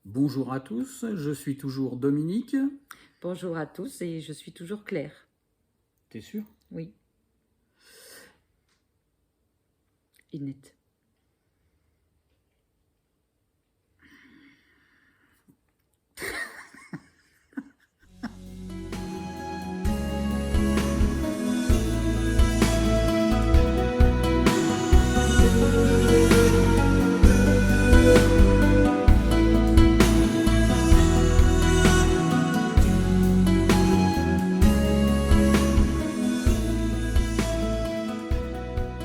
Bonjour à tous, je suis toujours Dominique. Bonjour à tous et je suis toujours Claire. T'es sûr? Oui, Inette.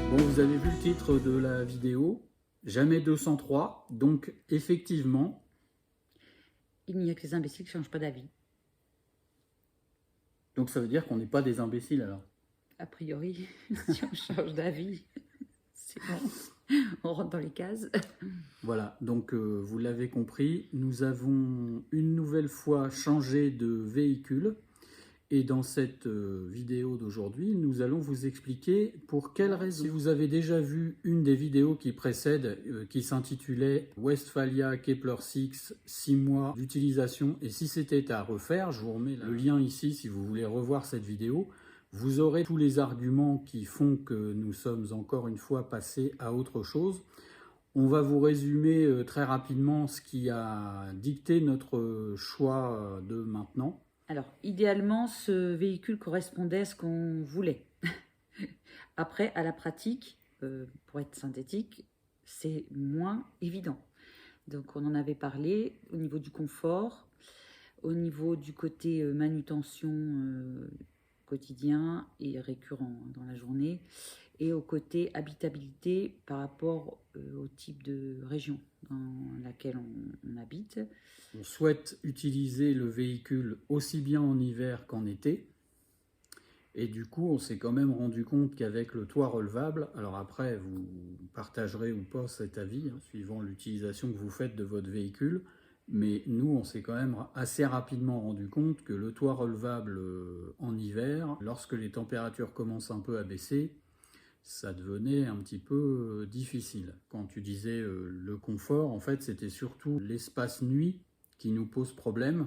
Bon, vous avez vu le titre de la vidéo, Jamais 203, donc effectivement, Il n'y a que les imbéciles qui ne changent pas d'avis. donc ça veut dire qu'on n'est pas des imbéciles alors. A priori, si on change d'avis, c'est bon, on rentre dans les cases. Voilà, donc vous l'avez compris, nous avons une nouvelle fois changé de véhicule. Et dans cette vidéo d'aujourd'hui, nous allons vous expliquer pour quelles raisons. Si vous avez déjà vu une des vidéos qui précèdent, qui s'intitulait Westfalia Kepler 6, 6 mois d'utilisation, et si c'était à refaire, je vous remets le lien ici si vous voulez revoir cette vidéo, vous aurez tous les arguments qui font que nous sommes encore une fois passés à autre chose. On va vous résumer très rapidement ce qui a dicté notre choix de maintenant. Alors, idéalement, ce véhicule correspondait à ce qu'on voulait. Après, à la pratique, pour être synthétique, c'est moins évident. Donc, on en avait parlé au niveau du confort, au niveau du côté manutention quotidien et récurrent dans la journée, et au côté habitabilité par rapport au type de région dans laquelle on habite. On souhaite utiliser le véhicule aussi bien en hiver qu'en été. Et du coup, on s'est quand même rendu compte qu'avec le toit relevable, alors après, vous partagerez ou pas cet avis, hein, suivant l'utilisation que vous faites de votre véhicule, mais nous, on s'est quand même assez rapidement rendu compte que le toit relevable en hiver, lorsque les températures commencent un peu à baisser, ça devenait un petit peu difficile. Quand tu disais le confort, en fait, c'était surtout l'espace nuit qui nous pose problème,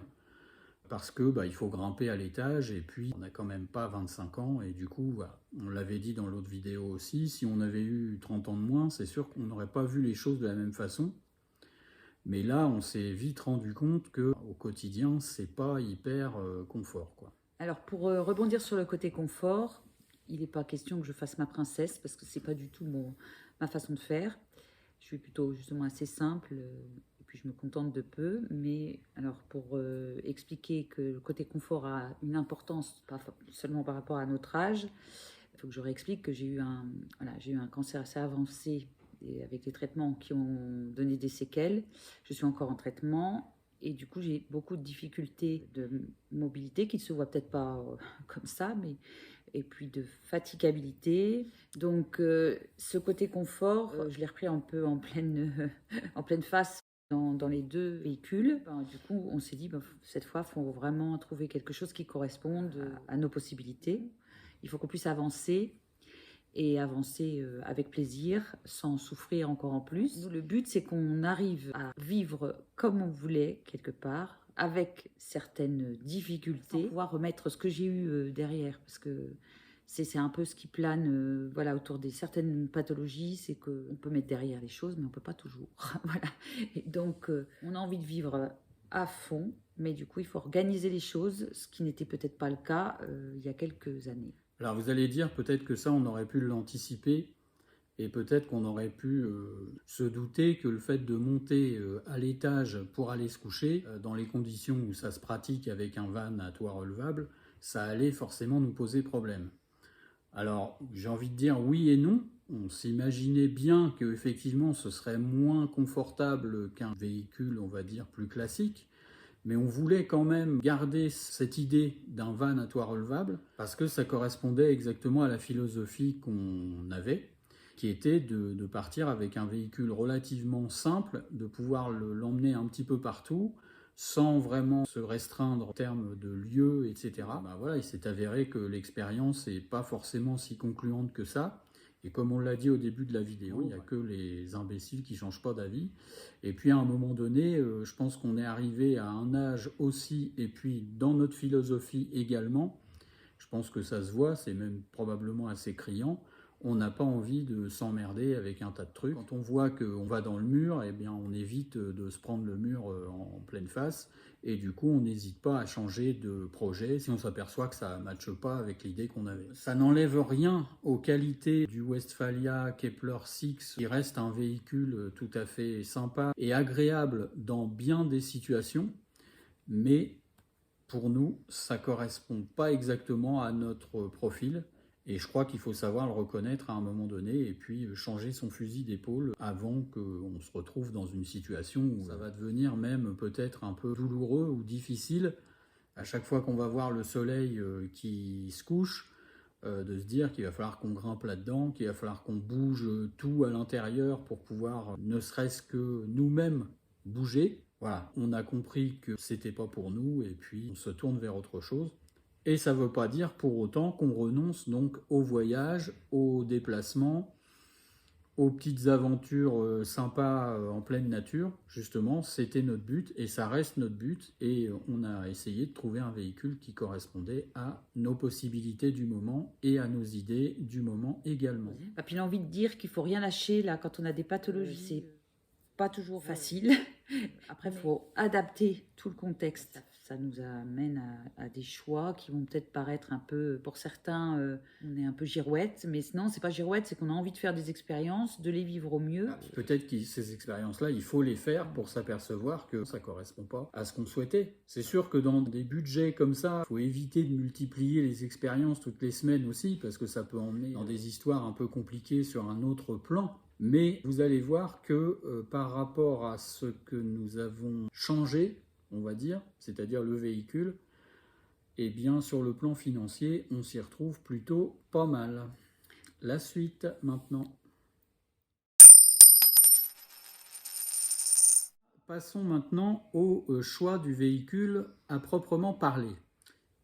parce que il faut grimper à l'étage, et puis on n'a quand même pas 25 ans, et du coup, on l'avait dit dans l'autre vidéo aussi, si on avait eu 30 ans de moins, c'est sûr qu'on n'aurait pas vu les choses de la même façon. Mais là, on s'est vite rendu compte que au quotidien, c'est pas hyper confort, quoi. Alors, pour rebondir sur le côté confort, il n'est pas question que je fasse ma princesse parce que c'est pas du tout ma façon de faire. Je suis plutôt justement assez simple et puis je me contente de peu. Mais alors, pour expliquer que le côté confort a une importance, pas seulement par rapport à notre âge, il faut que je réexplique que j'ai eu un cancer assez avancé et avec des traitements qui ont donné des séquelles. Je suis encore en traitement. Et du coup, j'ai beaucoup de difficultés de mobilité qui ne se voient peut-être pas comme ça, mais et puis de fatigabilité. Donc, ce côté confort, je l'ai repris un peu en pleine, en pleine face dans les deux véhicules. Du coup, on s'est dit, cette fois, il faut vraiment trouver quelque chose qui corresponde à nos possibilités. Il faut qu'on puisse avancer et avancer avec plaisir, sans souffrir encore en plus. Nous, le but, c'est qu'on arrive à vivre comme on voulait, quelque part, avec certaines difficultés, pour pouvoir remettre ce que j'ai eu derrière, parce que c'est un peu ce qui plane voilà, autour des certaines pathologies, c'est qu'on peut mettre derrière les choses, mais on ne peut pas toujours. Voilà. Et donc, on a envie de vivre à fond, mais du coup, il faut organiser les choses, ce qui n'était peut-être pas le cas il y a quelques années. Alors vous allez dire peut-être que ça, on aurait pu l'anticiper, et peut-être qu'on aurait pu se douter que le fait de monter à l'étage pour aller se coucher, dans les conditions où ça se pratique avec un van à toit relevable, ça allait forcément nous poser problème. Alors j'ai envie de dire oui et non. On s'imaginait bien qu'effectivement ce serait moins confortable qu'un véhicule, on va dire, plus classique. Mais on voulait quand même garder cette idée d'un van à toit relevable parce que ça correspondait exactement à la philosophie qu'on avait, qui était de partir avec un véhicule relativement simple, de pouvoir l'emmener un petit peu partout, sans vraiment se restreindre en termes de lieux, etc. Voilà, il s'est avéré que l'expérience n'est pas forcément si concluante que ça, Et comme on l'a dit au début de la vidéo, il n'y a que les imbéciles qui ne changent pas d'avis. Et puis à un moment donné, je pense qu'on est arrivé à un âge aussi, et puis dans notre philosophie également, je pense que ça se voit, c'est même probablement assez criant, on n'a pas envie de s'emmerder avec un tas de trucs. Quand on voit qu'on va dans le mur, eh bien on évite de se prendre le mur en pleine face, et du coup on n'hésite pas à changer de projet si on s'aperçoit que ça ne matche pas avec l'idée qu'on avait. Ça n'enlève rien aux qualités du Westfalia Kepler 6, qui reste un véhicule tout à fait sympa et agréable dans bien des situations, mais pour nous, ça ne correspond pas exactement à notre profil. Et je crois qu'il faut savoir le reconnaître à un moment donné et puis changer son fusil d'épaule avant qu'on se retrouve dans une situation où ça va devenir même peut-être un peu douloureux ou difficile. À chaque fois qu'on va voir le soleil qui se couche, de se dire qu'il va falloir qu'on grimpe là-dedans, qu'il va falloir qu'on bouge tout à l'intérieur pour pouvoir ne serait-ce que nous-mêmes bouger. Voilà, on a compris que c'était pas pour nous et puis on se tourne vers autre chose. Et ça ne veut pas dire pour autant qu'on renonce donc au voyage, aux déplacements, aux petites aventures sympas en pleine nature. Justement, c'était notre but et ça reste notre but. Et on a essayé de trouver un véhicule qui correspondait à nos possibilités du moment et à nos idées du moment également. Et puis j'ai envie de dire qu'il ne faut rien lâcher là quand on a des pathologies. C'est pas toujours facile. Après, il faut adapter tout le contexte. Ça nous amène à des choix qui vont peut-être paraître un peu, pour certains, on est un peu girouette, mais non, c'est pas girouette, c'est qu'on a envie de faire des expériences, de les vivre au mieux. Peut-être que ces expériences-là, il faut les faire pour s'apercevoir que ça ne correspond pas à ce qu'on souhaitait. C'est sûr que dans des budgets comme ça, il faut éviter de multiplier les expériences toutes les semaines aussi, parce que ça peut emmener dans des histoires un peu compliquées sur un autre plan. Mais vous allez voir que par rapport à ce que nous avons changé, on va dire, c'est-à-dire le véhicule, eh bien sur le plan financier, on s'y retrouve plutôt pas mal. La suite maintenant. Passons maintenant au choix du véhicule à proprement parler.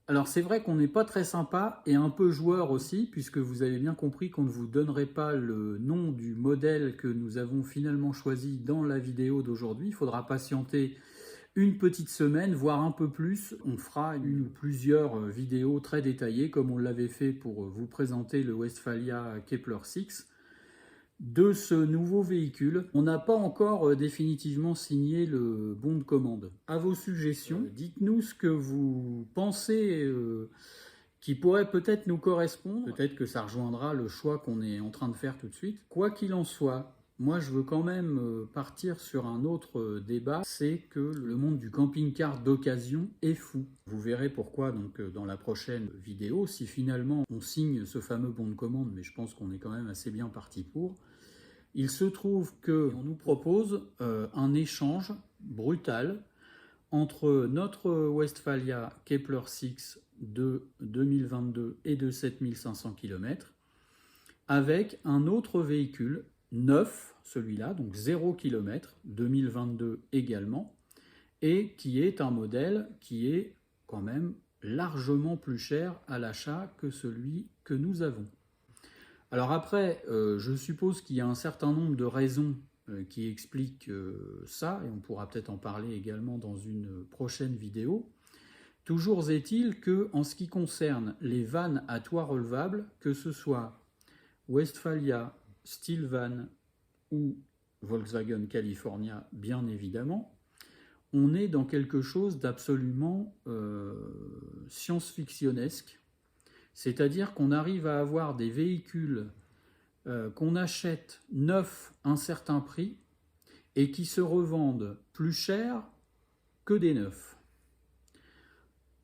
Alors c'est vrai qu'on n'est pas très sympa et un peu joueur aussi, puisque vous avez bien compris qu'on ne vous donnerait pas le nom du modèle que nous avons finalement choisi dans la vidéo d'aujourd'hui. Il faudra patienter une petite semaine, voire un peu plus. On fera une ou plusieurs vidéos très détaillées, comme on l'avait fait pour vous présenter le Westfalia Kepler 6. De ce nouveau véhicule, on n'a pas encore définitivement signé le bon de commande. À vos suggestions, dites-nous ce que vous pensez qui pourrait peut-être nous correspondre. Peut-être que ça rejoindra le choix qu'on est en train de faire tout de suite. Quoi qu'il en soit, moi je veux quand même partir sur un autre débat, c'est que le monde du camping-car d'occasion est fou. Vous verrez pourquoi donc dans la prochaine vidéo, si finalement on signe ce fameux bon de commande, mais je pense qu'on est quand même assez bien parti pour. Il se trouve qu'on nous propose un échange brutal entre notre Westfalia Kepler 6 de 2022 et de 7500 km avec un autre véhicule neuf, celui-là, donc 0 km, 2022 également, et qui est un modèle qui est quand même largement plus cher à l'achat que celui que nous avons. Alors après, je suppose qu'il y a un certain nombre de raisons qui expliquent ça, et on pourra peut-être en parler également dans une prochaine vidéo. Toujours est-il que, en ce qui concerne les vannes à toit relevable, que ce soit Westfalia, Stillvan ou Volkswagen California, bien évidemment, on est dans quelque chose d'absolument science-fictionnesque. C'est-à-dire qu'on arrive à avoir des véhicules qu'on achète neufs à un certain prix et qui se revendent plus cher que des neufs.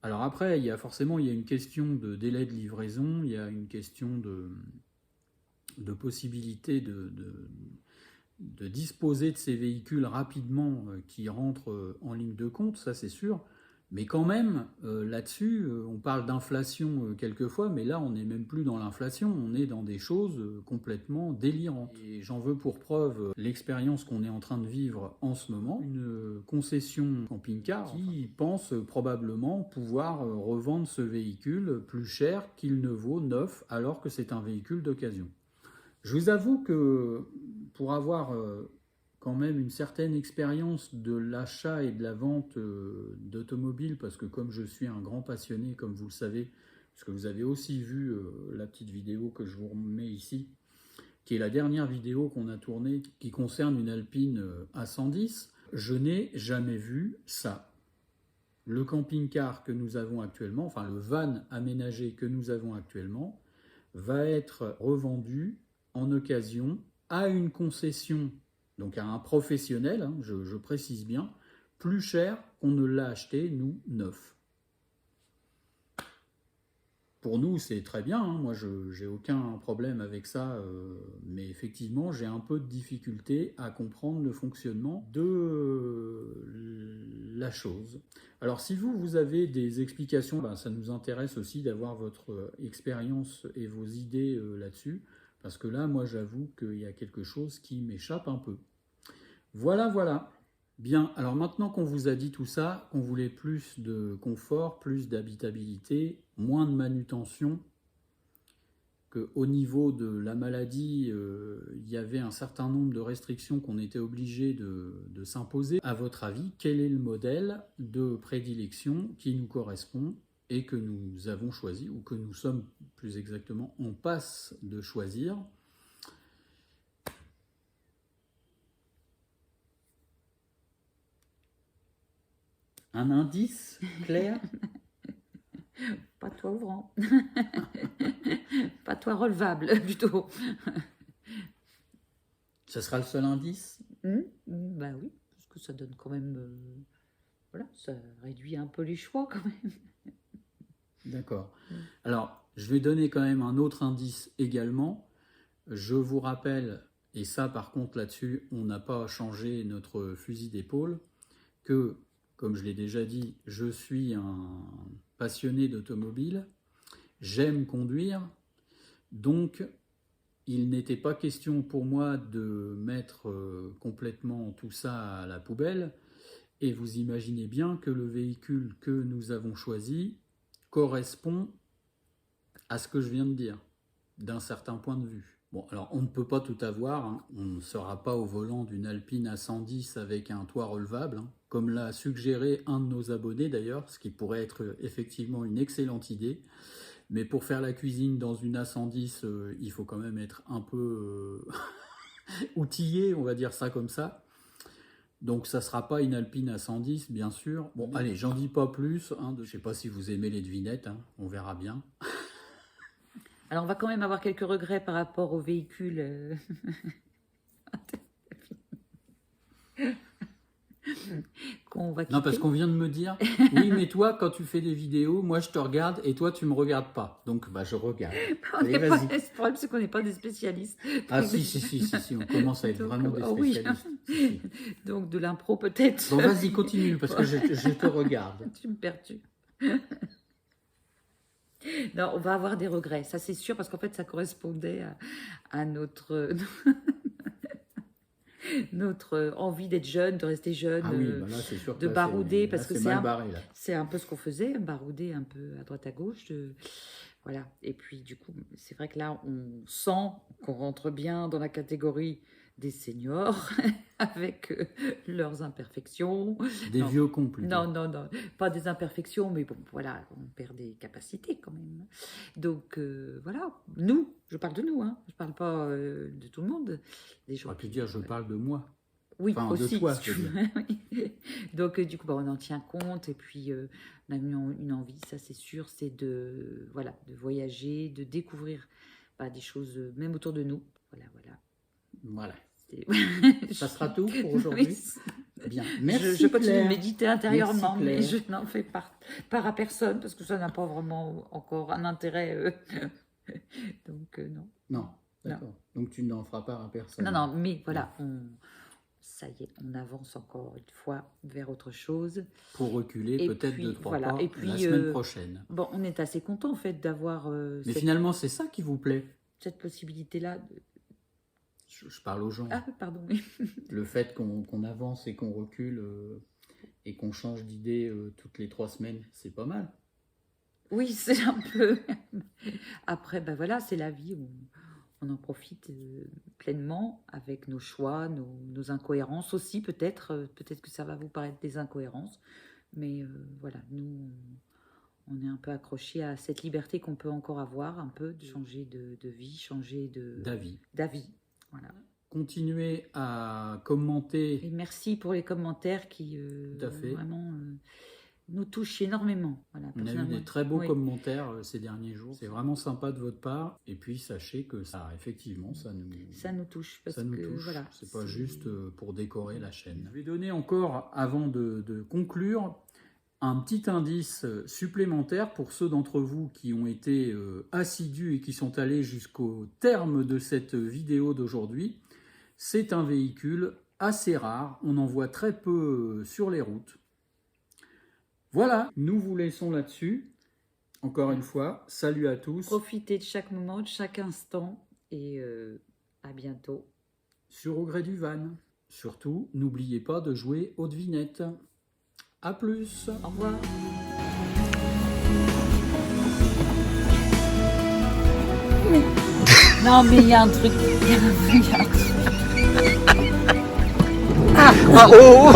Alors après, il y a une question de délai de livraison, il y a une question de possibilité de disposer de ces véhicules rapidement qui rentrent en ligne de compte, ça c'est sûr. Mais quand même, là-dessus, on parle d'inflation quelquefois, mais là, on n'est même plus dans l'inflation, on est dans des choses complètement délirantes. Et j'en veux pour preuve l'expérience qu'on est en train de vivre en ce moment, une concession camping-car qui pense probablement pouvoir revendre ce véhicule plus cher qu'il ne vaut neuf, alors que c'est un véhicule d'occasion. Je vous avoue que pour avoir quand même une certaine expérience de l'achat et de la vente d'automobiles, parce que comme je suis un grand passionné, comme vous le savez, parce que vous avez aussi vu la petite vidéo que je vous remets ici, qui est la dernière vidéo qu'on a tournée, qui concerne une Alpine A110, je n'ai jamais vu ça. Le camping-car que nous avons actuellement, enfin le van aménagé que nous avons actuellement, va être revendu en occasion à une concession, donc à un professionnel, hein, je précise bien, plus cher qu'on ne l'a acheté, nous, neuf. Pour nous, c'est très bien, hein, moi je n'ai aucun problème avec ça, mais effectivement, j'ai un peu de difficulté à comprendre le fonctionnement de la chose. Alors si vous avez des explications, ben, ça nous intéresse aussi d'avoir votre expérience et vos idées là-dessus, parce que là, moi j'avoue qu'il y a quelque chose qui m'échappe un peu. Voilà, voilà. Bien, alors maintenant qu'on vous a dit tout ça, qu'on voulait plus de confort, plus d'habitabilité, moins de manutention, qu'au niveau de la maladie, il y avait un certain nombre de restrictions qu'on était obligé de s'imposer. À votre avis, quel est le modèle de prédilection qui nous correspond et que nous avons choisi, ou que nous sommes plus exactement en passe de choisir? Un indice clair? Pas toit ouvrant. Pas toit relevable, plutôt. Ce sera le seul indice? Bah oui, parce que ça donne quand même... voilà, ça réduit un peu les choix quand même. D'accord. Alors, je vais donner quand même un autre indice également. Je vous rappelle, et ça par contre là-dessus, on n'a pas changé notre fusil d'épaule, que, comme je l'ai déjà dit, je suis un passionné d'automobile, j'aime conduire, donc il n'était pas question pour moi de mettre complètement tout ça à la poubelle, et vous imaginez bien que le véhicule que nous avons choisi correspond à ce que je viens de dire, d'un certain point de vue. Bon, alors on ne peut pas tout avoir, hein. On ne sera pas au volant d'une Alpine A110 avec un toit relevable, hein, comme l'a suggéré un de nos abonnés d'ailleurs, ce qui pourrait être effectivement une excellente idée. Mais pour faire la cuisine dans une A110, il faut quand même être un peu outillé, on va dire ça comme ça. Donc ça ne sera pas une Alpine A110, bien sûr. Bon, allez, j'en dis pas plus, hein, je ne sais pas si vous aimez les devinettes, hein, on verra bien. Alors, on va quand même avoir quelques regrets par rapport au véhicule. Qu'on va quitter. Non, parce qu'on vient de me dire, oui, mais toi, quand tu fais des vidéos, moi je te regarde et toi tu me regardes pas. Donc, bah, je regarde. Allez, Le problème, c'est qu'on n'est pas des spécialistes. Ah, si, on commence à être Donc, vraiment des oui. spécialistes. Si. Donc, de l'impro peut-être. Bon, vas-y, continue, parce que je te regarde. Tu me perds-tu. Non, on va avoir des regrets, ça c'est sûr, parce qu'en fait, ça correspondait à notre... notre envie d'être jeune, de rester jeune, Ah oui, bah là, c'est sûr que de là, barouder, parce que c'est un peu ce qu'on faisait, barouder un peu à droite à gauche. Voilà. Et puis du coup, c'est vrai que là, on sent qu'on rentre bien dans la catégorie des seniors, avec leurs imperfections. Des vieux cons, plutôt. Non, pas des imperfections, mais bon, voilà, on perd des capacités quand même. Donc, voilà, nous, je parle de nous, hein, je parle pas de tout le monde. Des gens On aurait pu dire, je parle de moi. Oui, Enfin, aussi. de toi, je veux dire. Donc, du coup, bah, on en tient compte, et puis on a une envie, ça c'est sûr, c'est de, voilà, de voyager, de découvrir des choses, même autour de nous. Voilà. Ça sera tout pour aujourd'hui. Oui, bien. Merci. Je continue de méditer intérieurement, mais Claire. je n'en fais part à personne parce que ça n'a pas vraiment encore un intérêt. Donc, non. Non, d'accord. Donc tu n'en feras part à personne. Non, mais voilà, ça y est, on avance encore une fois vers autre chose. Pour reculer peut-être 2-3 pas et puis, la semaine prochaine. Bon, on est assez content en fait d'avoir mais finalement, c'est ça qui vous plaît? Cette possibilité-là. Je parle aux gens. Ah, pardon. Le fait qu'on avance et qu'on recule et qu'on change d'idée toutes les 3 semaines, c'est pas mal. Oui, c'est un peu... Après, ben voilà, c'est la vie. on en profite pleinement avec nos choix, nos incohérences aussi peut-être. Peut-être que ça va vous paraître des incohérences, mais voilà, nous, on est un peu accrochés à cette liberté qu'on peut encore avoir, un peu, de changer de vie, changer d'avis. Voilà. Continuez à commenter. Et merci pour les commentaires qui vraiment nous touchent énormément. Voilà, on a eu des très beaux commentaires ces derniers jours. C'est vraiment sympa de votre part. Et puis sachez que ça, effectivement, ça nous touche. Parce ça nous que, touche. Voilà, c'est pas juste pour décorer la chaîne. Je vais donner encore, avant de conclure, un petit indice supplémentaire pour ceux d'entre vous qui ont été assidus et qui sont allés jusqu'au terme de cette vidéo d'aujourd'hui. C'est un véhicule assez rare, on en voit très peu sur les routes. Voilà, nous vous laissons là-dessus. Encore une fois, salut à tous. Profitez de chaque moment, de chaque instant et à bientôt. Sur Au gré du van. Surtout, n'oubliez pas de jouer aux devinettes. À plus. Au revoir. Non mais il y a un truc. Il y a un truc. Ah, oh